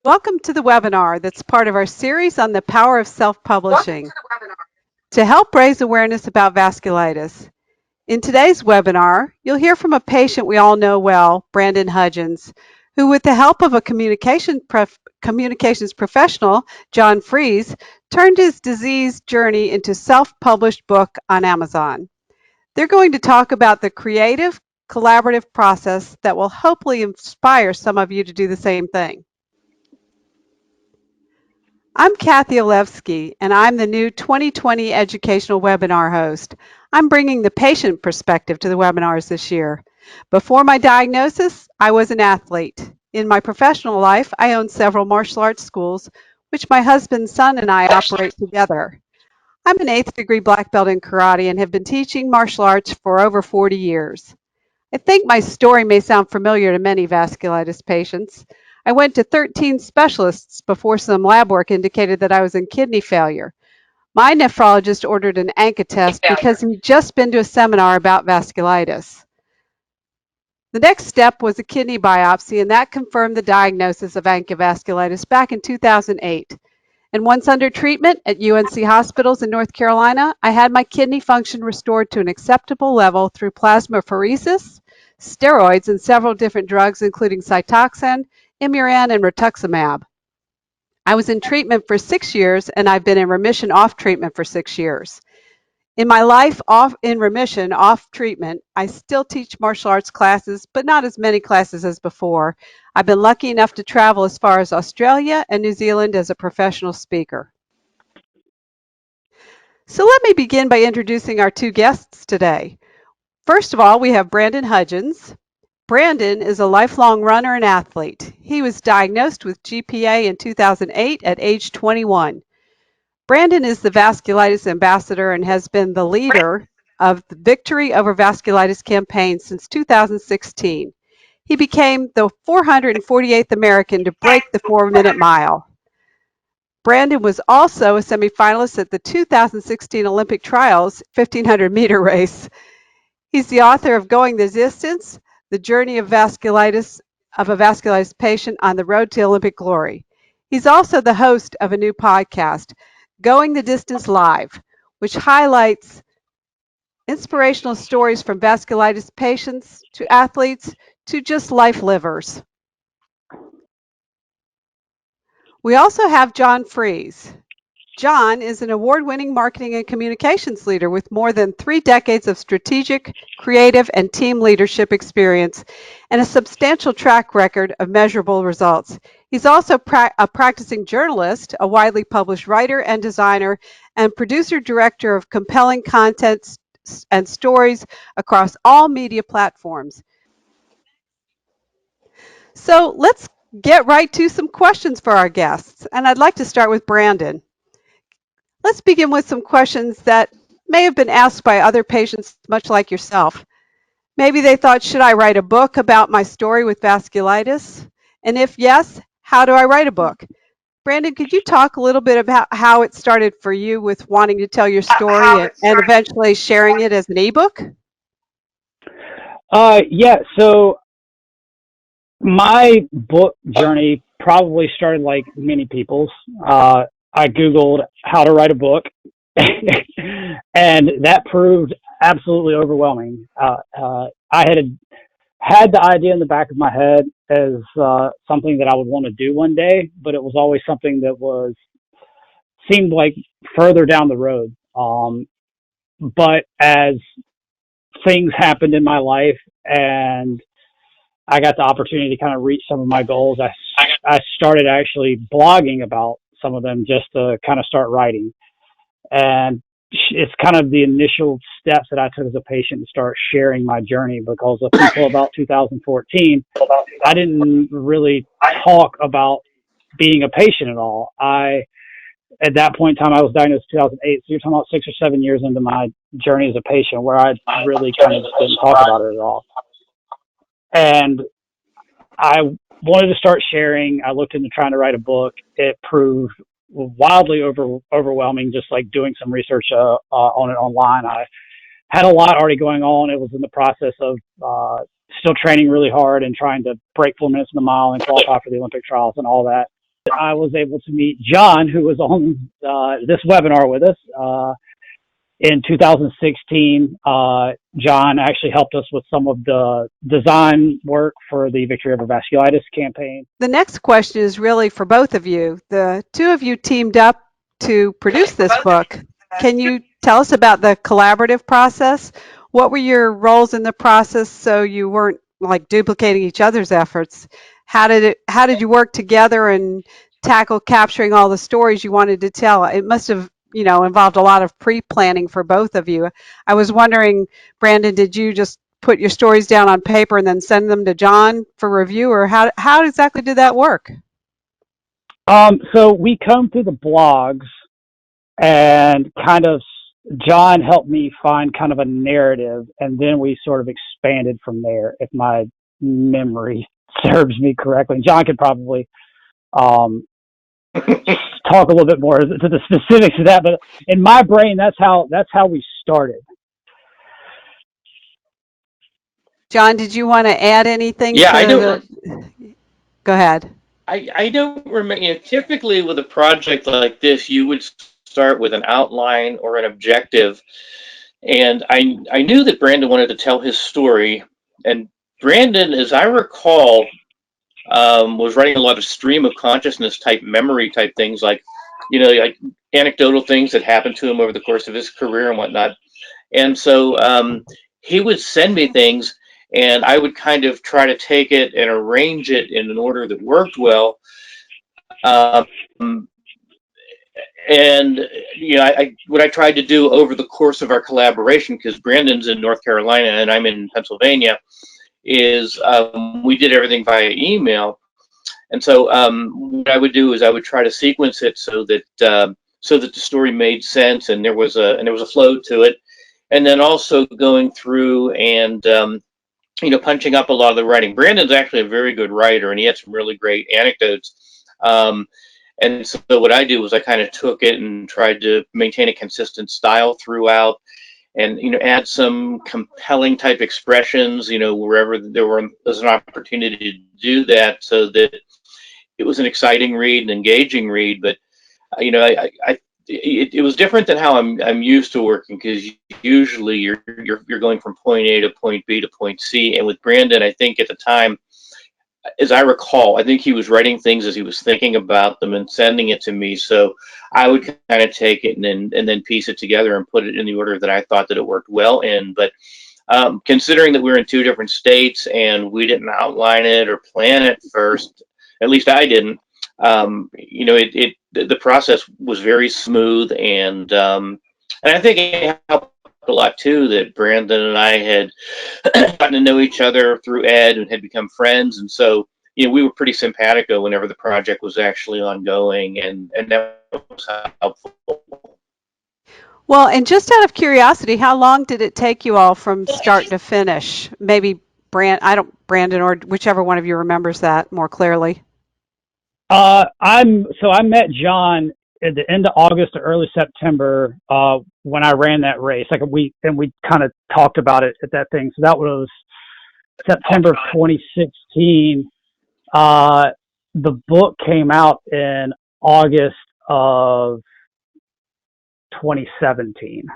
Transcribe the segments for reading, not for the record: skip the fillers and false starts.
Welcome to the webinar that's part of our series on the power of self-publishing to help raise awareness about vasculitis. In today's webinar, you'll hear from a patient we all know well, Brandon Hudgens, who with the help of a communications professional, John Freese, turned his disease journey into self-published book on Amazon. They're going to talk about the creative, collaborative process that will hopefully inspire some of you to do the same thing. I'm Kathy Olewski, and I'm the new 2020 educational webinar host. I'm bringing the patient perspective to the webinars this year. Before my diagnosis, I was an athlete. In my professional life, I own several martial arts schools, which my husband's son and I operate together. I'm an 8th degree black belt in karate and have been teaching martial arts for over 40 years. I think my story may sound familiar to many vasculitis patients. I went to 13 specialists before some lab work indicated that I was in kidney failure. My nephrologist ordered an ANCA test because he'd just been to a seminar about vasculitis. The next step was a kidney biopsy, and that confirmed the diagnosis of ANCA vasculitis back in 2008. And once under treatment at UNC hospitals in North Carolina, I had my kidney function restored to an acceptable level through plasmapheresis, steroids, and several different drugs, including Cytoxan, Imuran, and rituximab. I was in treatment for 6 years, and I've been in remission off treatment for 6 years. In my life in remission, off treatment, I still teach martial arts classes, but not as many classes as before. I've been lucky enough to travel as far as Australia and New Zealand as a professional speaker. So let me begin by introducing our two guests today. First of all, we have Brandon Hudgens. Brandon is a lifelong runner and athlete. He was diagnosed with GPA in 2008 at age 21. Brandon is the vasculitis ambassador and has been the leader of the Victory Over Vasculitis campaign since 2016. He became the 448th American to break the 4-minute mile. Brandon was also a semifinalist at the 2016 Olympic Trials 1500-meter race. He's the author of Going the Distance, The Journey of Vasculitis of a Vasculitis Patient on the Road to Olympic Glory. He's also the host of a new podcast, Going the Distance Live, which highlights inspirational stories from vasculitis patients to athletes to just life livers. We also have John Freese. John is an award-winning marketing and communications leader with more than 3 decades of strategic, creative, and team leadership experience and a substantial track record of measurable results. He's also a practicing journalist, a widely published writer and designer, and producer-director of compelling content and stories across all media platforms. So let's get right to some questions for our guests, and I'd like to start with Brandon. Let's begin with some questions that may have been asked by other patients much like yourself. Maybe they thought, should I write a book about my story with vasculitis? And if yes, how do I write a book? Brandon, could you talk a little bit about how it started for you with wanting to tell your story and eventually sharing it as an ebook? Yeah, so my book journey probably started like many people's. I Googled how to write a book, and that proved absolutely overwhelming. I had the idea in the back of my head as something that I would want to do one day, but it was always something that seemed like further down the road. But as things happened in my life and I got the opportunity to kind of reach some of my goals, I started actually blogging about some of them just to kind of start writing. And it's kind of the initial steps that I took as a patient to start sharing my journey, because up until about 2014, I didn't really talk about being a patient at all. At that point in time, I was diagnosed in 2008. So you're talking about 6 or 7 years into my journey as a patient where I really kind of just didn't talk about it at all. And I wanted to start sharing. I looked into trying to write a book. It proved wildly overwhelming, just like doing some research on it online. I had a lot already going on. It was in the process of still training really hard and trying to break 4 minutes in the mile and qualify for the Olympic trials and all that. I was able to meet John, who was on this webinar with us. In 2016, John actually helped us with some of the design work for the Victory Over Vasculitis campaign. The next question is really for both of you. The two of you teamed up to produce this book. Can you tell us about the collaborative process? What were your roles in the process so you weren't like duplicating each other's efforts? How did you work together and tackle capturing all the stories you wanted to tell? It must have, involved a lot of pre-planning for both of you. I was wondering, Brandon, did you just put your stories down on paper and then send them to John for review, or how exactly did that work? So we combed through the blogs and John helped me find kind of a narrative, and then we sort of expanded from there, if my memory serves me correctly. John could probably talk a little bit more to the specifics of that, but in my brain, that's how we started. John, did you want to add anything? Yeah, I don't. Go ahead. I don't remember. Typically with a project like this, you would start with an outline or an objective, and I knew that Brandon wanted to tell his story, and Brandon, as I recall, was writing a lot of stream of consciousness type memory type things, like like anecdotal things that happened to him over the course of his career and whatnot. And so he would send me things, and I would kind of try to take it and arrange it in an order that worked well. And what I tried to do over the course of our collaboration, because Brandon's in North Carolina and I'm in Pennsylvania, is we did everything via email. And so what I would do is I would try to sequence it so that the story made sense and there was a flow to it, and then also going through and punching up a lot of the writing. Brandon's actually a very good writer, and he had some really great anecdotes. And so what I do was I kind of took it and tried to maintain a consistent style throughout, and add some compelling type expressions, wherever was an opportunity to do that, so that it was an exciting read, an engaging read. But it was different than how I'm used to working, because usually you're going from point A to point B to point C. And with Brandon, I think at the time, as I recall, I think he was writing things as he was thinking about them and sending it to me. So I would kind of take it and then piece it together and put it in the order that I thought that it worked well in. But considering that we're in two different states and we didn't outline it or plan it first, at least I didn't, the process was very smooth, and I think it helped a lot too that Brandon and I had gotten to know each other through Ed and had become friends, and so we were pretty simpatico whenever the project was actually ongoing, and that was helpful. Well, and just out of curiosity, how long did it take you all from start to finish? Maybe Brandon, or whichever one of you remembers that more clearly. I met John at the end of August or early September when I ran that race. We kind of talked about it at that thing. So that was September of 2016. The book came out in August of 2017.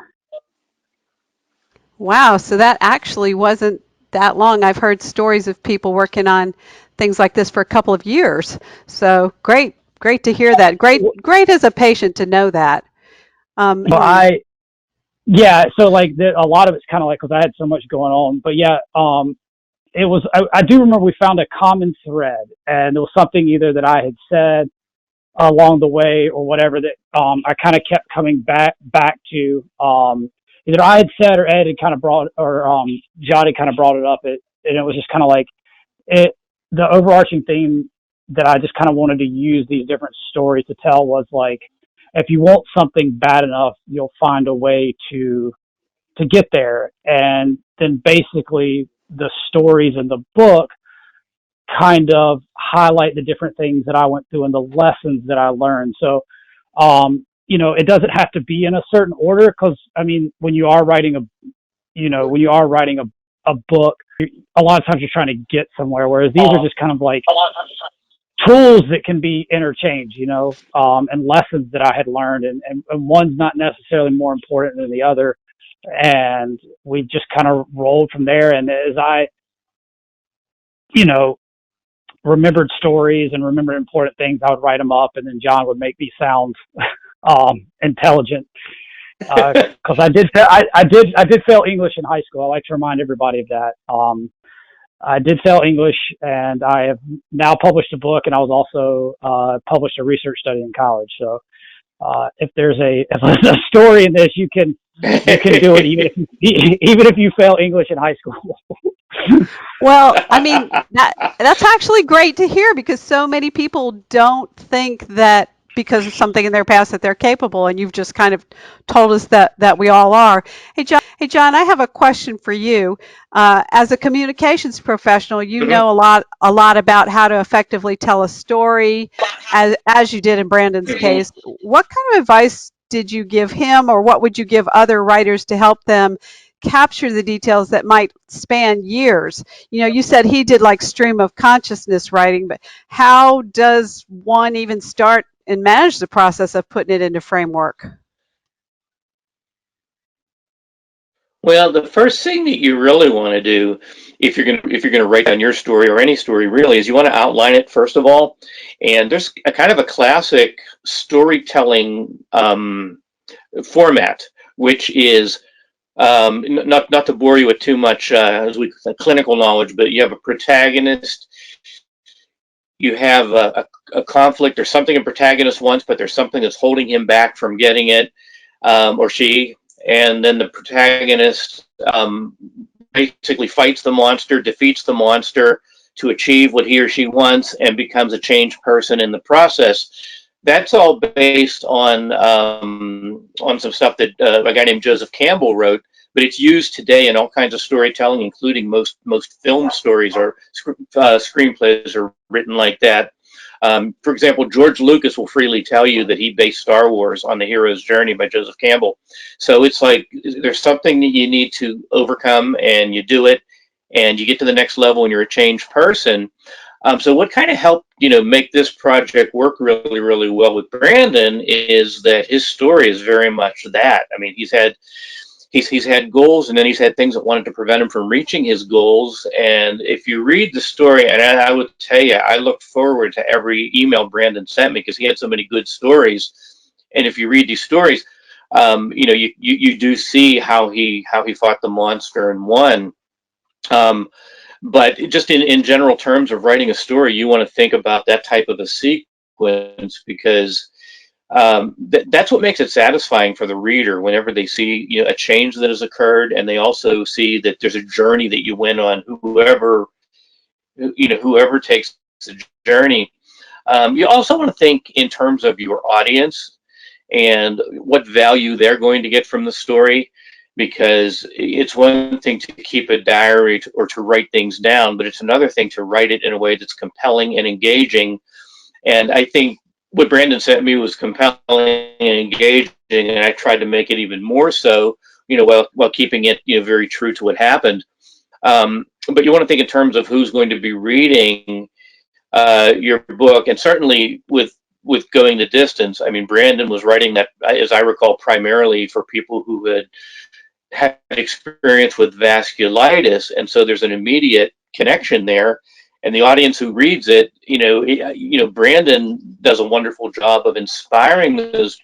Wow, so that actually wasn't that long. I've heard stories of people working on things like this for a couple of years. So great to hear that. Great as a patient to know that. So a lot of it's kind of like, because I had so much going on, but yeah, it was, I do remember we found a common thread, and there was something either that I had said along the way or whatever that I kind of kept coming back to. Either I had said or Ed had kind of brought, or John had kind of brought it up, and it was just kind of like the overarching theme that I just kind of wanted to use these different stories to tell was like, if you want something bad enough, you'll find a way to get there. And then basically the stories in the book kind of highlight the different things that I went through and the lessons that I learned. So, it doesn't have to be in a certain order, because I mean, when you are writing a book, a lot of times you're trying to get somewhere, whereas these are just kind of like tools that can be interchanged, and lessons that I had learned, and one's not necessarily more important than the other. And we just kind of rolled from there. And as I, you know, remembered stories and remembered important things, I would write them up, and then John would make me sound intelligent. Because I did fail English in high school. I like to remind everybody of that. I did fail English, and I have now published a book, and I was also published a research study in college. So if there's a story in this, you can do it even if you fail English in high school. Well, I mean, that's actually great to hear because so many people don't think that because of something in their past that they're capable, and you've just kind of told us that we all are. Hey, John, I have a question for you. As a communications professional, you Mhm. know a lot about how to effectively tell a story, as you did in Brandon's Mhm. case. What kind of advice did you give him, or what would you give other writers to help them capture the details that might span years? You know, you said he did like stream of consciousness writing, but how does one even start and manage the process of putting it into framework? Well, the first thing that you really want to do if you're gonna write down your story or any story really is you want to outline it first of all. And there's a kind of a classic storytelling format, which is not to bore you with too much clinical knowledge, but you have a protagonist, you have a conflict or something a protagonist wants, but there's something that's holding him back from getting it, or she, and then the protagonist basically fights the monster, defeats the monster to achieve what he or she wants, and becomes a changed person in the process. That's all based on some stuff that a guy named Joseph Campbell wrote, but it's used today in all kinds of storytelling, including most film stories or screenplays are written like that. For example, George Lucas will freely tell you that he based Star Wars on The Hero's Journey by Joseph Campbell. So it's like there's something that you need to overcome, and you do it, and you get to the next level, and you're a changed person. So what kind of helped, make this project work really, really well with Brandon is that his story is very much that. I mean, he's had goals, and then he's had things that wanted to prevent him from reaching his goals. And if you read the story, and I would tell you, I looked forward to every email Brandon sent me because he had so many good stories. And if you read these stories, you do see how he fought the monster and won. Um, but just in general terms of writing a story, you want to think about that type of a sequence because that's what makes it satisfying for the reader whenever they see a change that has occurred, and they also see that there's a journey that you went on. Whoever takes the journey. You also want to think in terms of your audience and what value they're going to get from the story, because it's one thing to keep a diary or to write things down, but it's another thing to write it in a way that's compelling and engaging. And I think what Brandon sent me was compelling and engaging, and I tried to make it even more so, while keeping it, very true to what happened. But you want to think in terms of who's going to be reading your book, and certainly with going the distance. I mean, Brandon was writing that, as I recall, primarily for people who had experience with vasculitis, and so there's an immediate connection there. And the audience who reads it, Brandon does a wonderful job of inspiring those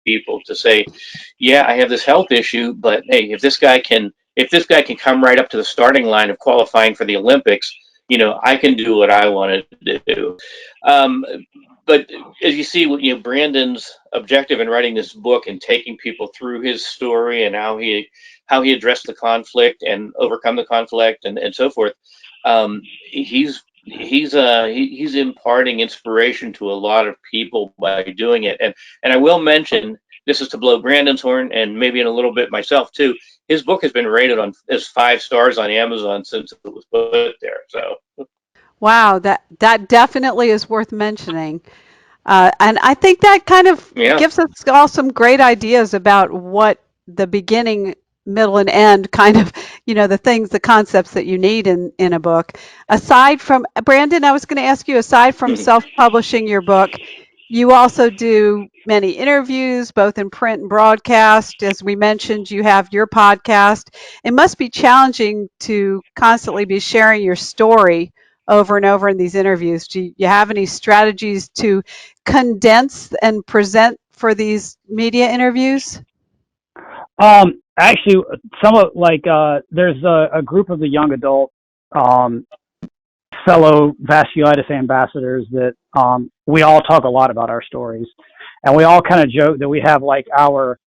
people to say, "Yeah, I have this health issue, but hey, if this guy can come right up to the starting line of qualifying for the Olympics, I can do what I wanted to do." Um, but as you see, Brandon's objective in writing this book and taking people through his story and how he addressed the conflict and overcome the conflict and so forth, he's imparting inspiration to a lot of people by doing it. And I will mention, this is to blow Brandon's horn and maybe in a little bit myself too. His book has been rated on as 5 stars on Amazon since it was put there. So Wow, that definitely is worth mentioning. And I think that kind of yeah. gives us all some great ideas about what the beginning middle and end kind of, the things, the concepts that you need in a book. Aside from, Brandon, I was going to ask you, aside from self-publishing your book, you also do many interviews, both in print and broadcast. As we mentioned, you have your podcast. It must be challenging to constantly be sharing your story over and over in these interviews. Do you have any strategies to condense and present for these media interviews? Actually, there's a group of the young adult um, fellow vasculitis ambassadors that we all talk a lot about our stories, and we all kind of joke that we have like our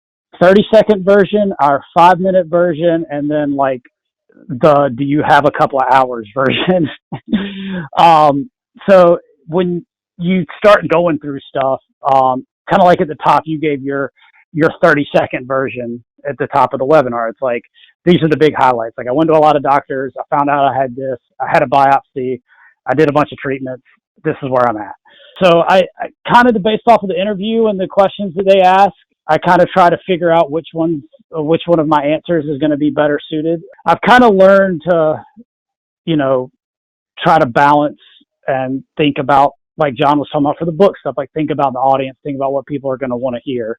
30-second version, our 5-minute version, and then like the do you have a couple of hours version. So when you start going through stuff, kind of like at the top, you gave your 30-second version at the top of the webinar. It's like, these are the big highlights. Like, I went to a lot of doctors. I found out I had this. I had a biopsy. I did a bunch of treatments. This is where I'm at. So I kind of, based off of the interview and the questions that they ask, I kind of try to figure out which one of my answers is going to be better suited. I've kind of learned to, try to balance and think about, like John was talking about for the book stuff, like think about the audience, think about what people are going to want to hear.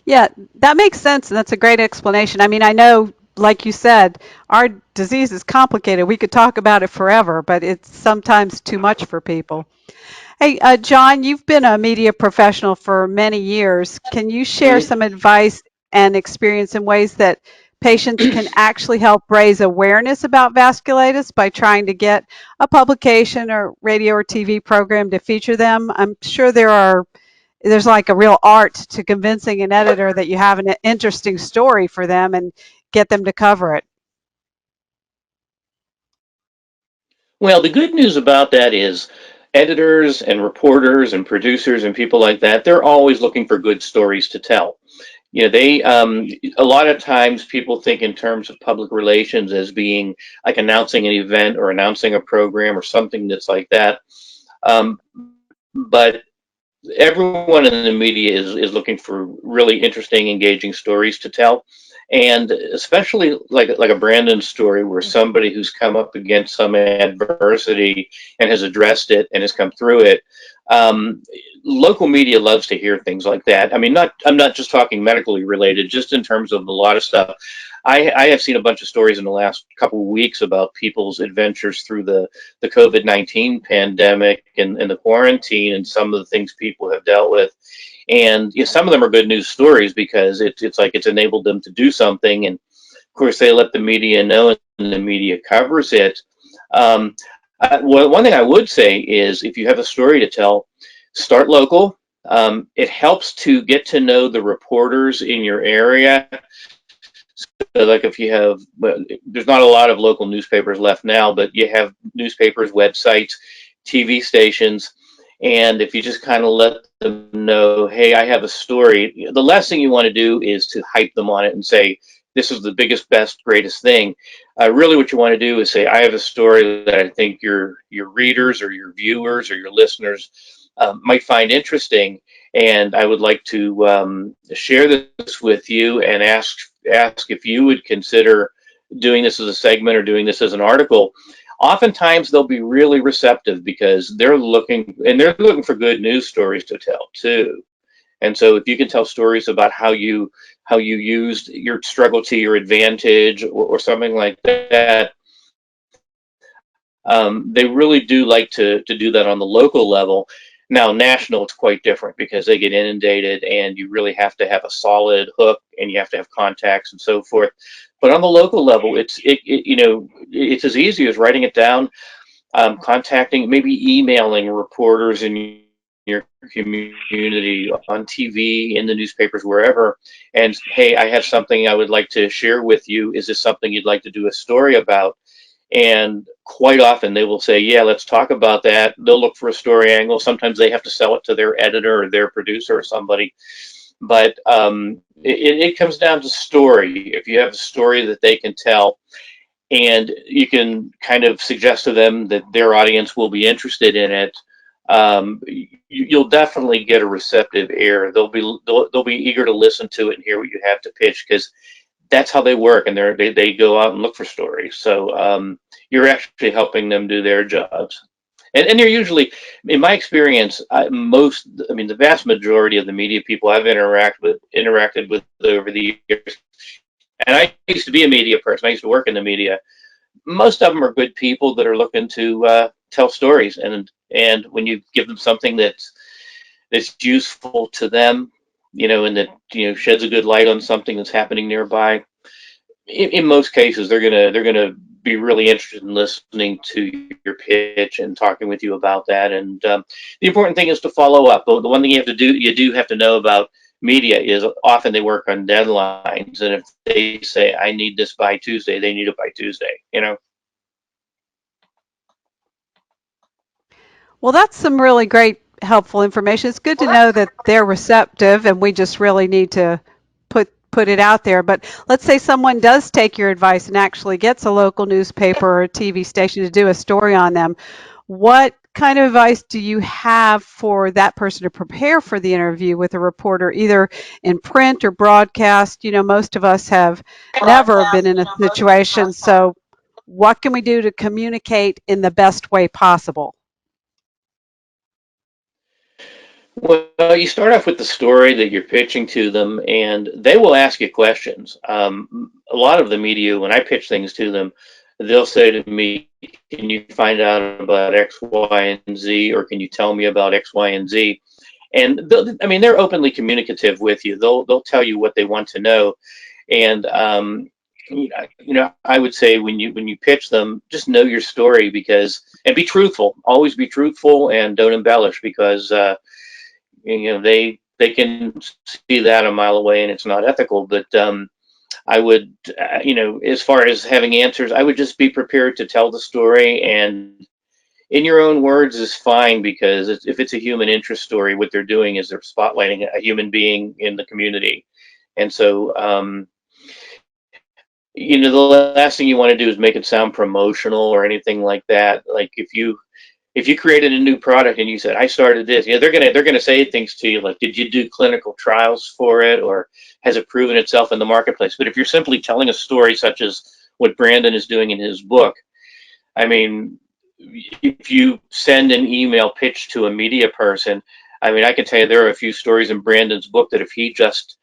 Yeah, that makes sense, and that's a great explanation. I mean, I know, like you said, our disease is complicated. We could talk about it forever, but it's sometimes too much for people. Hey, John, you've been a media professional for many years. Can you share some advice and experience in ways that patients can actually help raise awareness about vasculitis by trying to get a publication or radio or TV program to feature them? I'm sure there's like a real art to convincing an editor that you have an interesting story for them and get them to cover it. Well, the good news about that is editors and reporters and producers and people like that, they're always looking for good stories to tell. They a lot of times people think in terms of public relations as being like announcing an event or announcing a program or something that's like that. Um, but everyone in the media is looking for really interesting, engaging stories to tell. And especially like a Brandon story where somebody who's come up against some adversity and has addressed it and has come through it. Um, Local media loves to hear things like that. I mean, I'm not just talking medically related, just in terms of a lot of stuff. I have seen a bunch of stories in the last couple of weeks about people's adventures through the COVID-19 pandemic and the quarantine and some of the things people have dealt with. And some of them are good news stories because it's like it's enabled them to do something. And of course, they let the media know and the media covers it. One thing I would say is if you have a story to tell, start local. It helps to get to know the reporters in your area. So like if you have, well, there's not a lot of local newspapers left now, but you have newspapers, websites, TV stations, and if you just kind of let them know, hey, I have a story, the last thing you want to do is to hype them on it and say, this is the biggest, best, greatest thing. Really what you want to do is say, I have a story that I think your readers or your viewers or your listeners might find interesting, and I would like to share this with you and ask if you would consider doing this as a segment or doing this as an article. Oftentimes they'll be really receptive because they're looking for good news stories to tell too. And so if you can tell stories about how you used your struggle to your advantage or something like that, they really do like to do that on the local level. Now, national, it's quite different because they get inundated and you really have to have a solid hook and you have to have contacts and so forth. But on the local level, it's as easy as writing it down, contacting, maybe emailing reporters in your community, on TV, in the newspapers, wherever, and hey, I have something I would like to share with you. Is this something you'd like to do a story about? And quite often they will say, yeah, let's talk about that. They'll look for a story angle. Sometimes they have to sell it to their editor or their producer or somebody. But it comes down to story. If you have a story that they can tell and you can kind of suggest to them that their audience will be interested in it, you'll definitely get a receptive ear. They'll be eager to listen to it and hear what you have to pitch, because that's how they work, and they go out and look for stories. So you're actually helping them do their jobs. And they're usually, in my experience, the vast majority of the media people I've interacted with over the years, and I used to be a media person. I used to work in the media. Most of them are good people that are looking to tell stories, and when you give them something that's useful to them, and that sheds a good light on something that's happening nearby, in most cases they're gonna be really interested in listening to your pitch and talking with you about that. And the important thing is to follow up. The one thing you do have to know about media is often they work on deadlines, and if they say I need this by Tuesday, they need it by Tuesday. Well, that's some really great, helpful information. It's good to know that they're receptive, and we just really need to put it out there. But let's say someone does take your advice and actually gets a local newspaper or a TV station to do a story on them. What kind of advice do you have for that person to prepare for the interview with a reporter, either in print or broadcast? Most of us have never been in a situation, so what can we do to communicate in the best way possible? Well, you start off with the story that you're pitching to them, and they will ask you questions. A lot of the media, when I pitch things to them, they'll say to me, "Can you find out about X, Y, and Z, or can you tell me about X, Y, and Z?" And they're openly communicative with you. They'll tell you what they want to know, and I would say when you pitch them, just know your story, and be truthful. Always be truthful, and don't embellish, because they can see that a mile away, and it's not ethical. But I would, as far as having answers, I would just be prepared to tell the story, and in your own words is fine, because if it's a human interest story, what they're doing is they're spotlighting a human being in the community. And so the last thing you want to do is make it sound promotional or anything like that. Like if you created a new product and you said, I started this, they're gonna say things to you like, did you do clinical trials for it, or has it proven itself in the marketplace? But if you're simply telling a story, such as what Brandon is doing in his book, I mean, if you send an email pitch to a media person, I mean, I can tell you there are a few stories in Brandon's book that if he just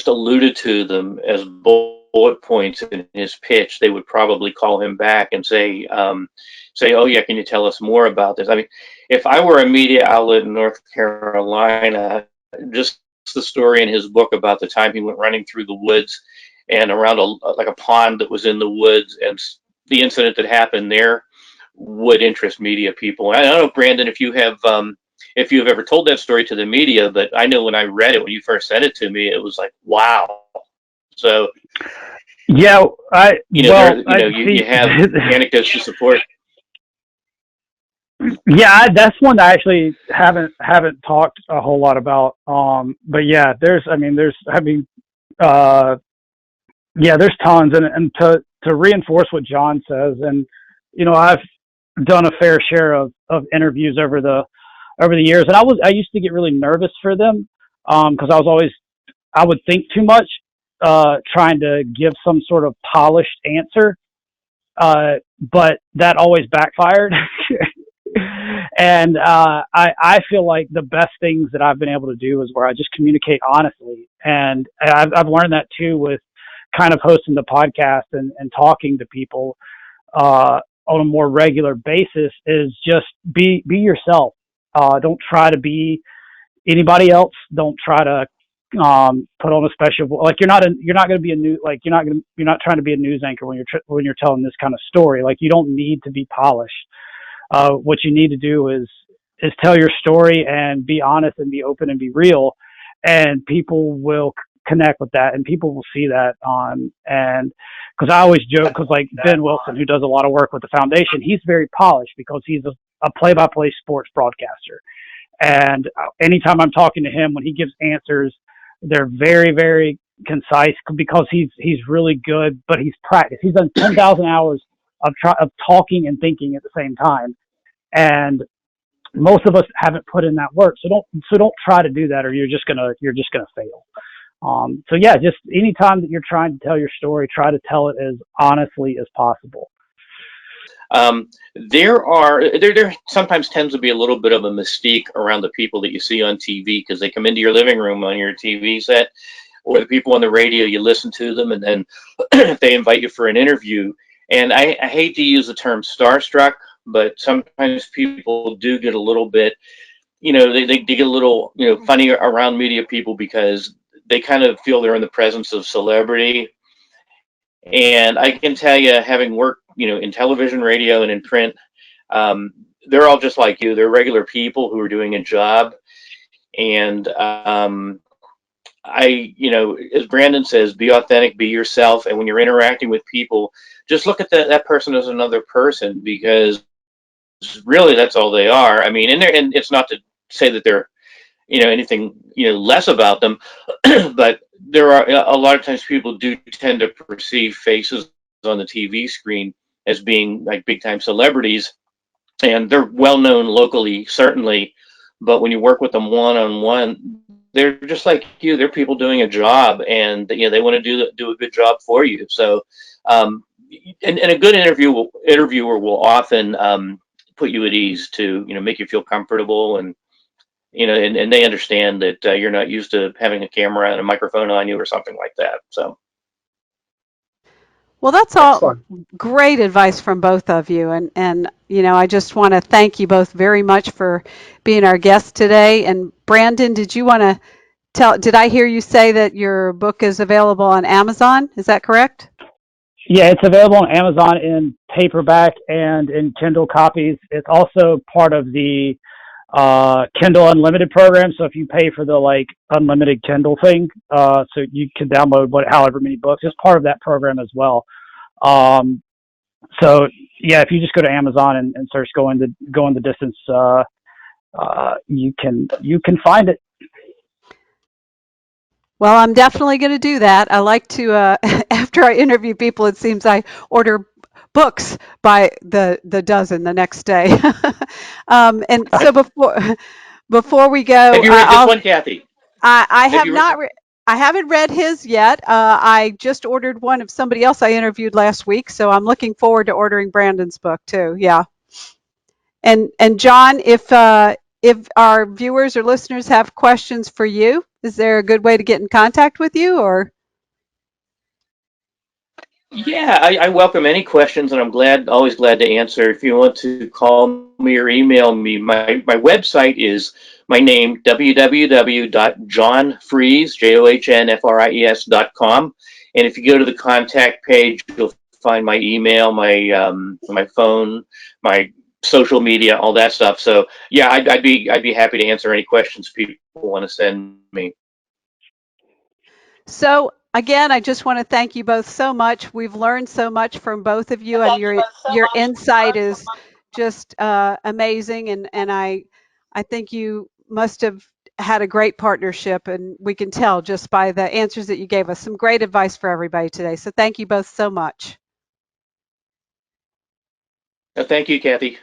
alluded to them as bullet points in his pitch, they would probably call him back and say, "Oh yeah, can you tell us more about this?" I mean, if I were a media outlet in North Carolina, just the story in his book about the time he went running through the woods and around like a pond that was in the woods, and the incident that happened there would interest media people. And I don't know, Brandon, if you have ever told that story to the media, but I know when I read it, when you first sent it to me, it was like, wow. So, Yeah, you have anecdotes to support. Yeah, that's one I actually haven't talked a whole lot about. But yeah, uh, yeah, there's tons, and to reinforce what John says, and I've done a fair share of interviews over the years, and I used to get really nervous for them, because I would think too much, trying to give some sort of polished answer, but that always backfired. And I feel like the best things that I've been able to do is where I just communicate honestly, and I've learned that too with kind of hosting the podcast and talking to people on a more regular basis, is just be yourself. Don't try to be anybody else. Don't try to put on a special, like you're not going to be a new, like you're not trying to be a news anchor when you're telling this kind of story. Like, you don't need to be polished. What you need to do is tell your story and be honest and be open and be real, and people will connect with that, and people will see that on. And because I always joke, because like Ben Wilson, who does a lot of work with the foundation, he's very polished because he's a play-by-play sports broadcaster. And anytime I'm talking to him, when he gives answers, they're very, very concise, because he's really good, but he's practiced. He's done 10,000 hours of talking and thinking at the same time. And most of us haven't put in that work. So don't try to do that, or you're just gonna fail. So yeah, just anytime that you're trying to tell your story, try to tell it as honestly as possible. There sometimes tends to be a little bit of a mystique around the people that you see on TV because they come into your living room on your TV set, or the people on the radio, you listen to them, and then if they invite you for an interview. And I hate to use the term starstruck, but sometimes people do get a little bit, they get a little, funny around media people because they kind of feel they're in the presence of celebrity. And I can tell you, having worked, in television, radio, and in print, um, they're all just like you. They're regular people who are doing a job. And as Brandon says, be authentic, be yourself. And when you're interacting with people, just look at that person as another person, because really that's all they are. I mean, and it's not to say that they're, anything, less about them, but there are a lot of times people do tend to perceive faces on the TV screen as being like big time celebrities, and they're well known locally, certainly. But when you work with them one on one, they're just like you. They're people doing a job, and they want to do a good job for you. So, um, and a good interviewer will often put you at ease to make you feel comfortable, and and they understand that you're not used to having a camera and a microphone on you or something like that. So. Well, that's all Excellent. great advice from both of you. And I just want to thank you both very much for being our guest today. And Brandon, did I hear you say that your book is available on Amazon? Is that correct? Yeah, it's available on Amazon in paperback and in Kindle copies. It's also part of the Kindle Unlimited program. So if you pay for the unlimited Kindle thing, so you can download however many books. It's part of that program as well. Um, so yeah, if you just go to Amazon and search "Going the Distance," you can find it. Well, I'm definitely going to do that. I like to, after I interview people, it seems I order books by the dozen the next day. And so before we Have go, you read this one, Kathy? I Have have you read? not. I haven't read his yet. I just ordered one of somebody else I interviewed last week, so I'm looking forward to ordering Brandon's book too. Yeah. And John, if our viewers or listeners have questions for you, is there a good way to get in contact with you? Or Yeah, I welcome any questions, and I'm always glad to answer. If you want to call me or email me, my website is my name, www.johnfreese, JOHNFRIES.com. And if you go to the contact page, you'll find my email, my phone, my social media, all that stuff. So yeah, I'd be happy to answer any questions people want to send me. so again, I just want to thank you both so much. We've learned so much from both of you, and your insight is just amazing. And I think you must have had a great partnership, and we can tell just by the answers that you gave us. Some great advice for everybody today. So thank you both so much. Thank you, Kathy.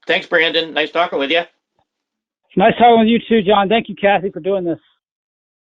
Thanks, Brandon. Nice talking with you. Nice talking with you too, John. Thank you, Kathy, for doing this.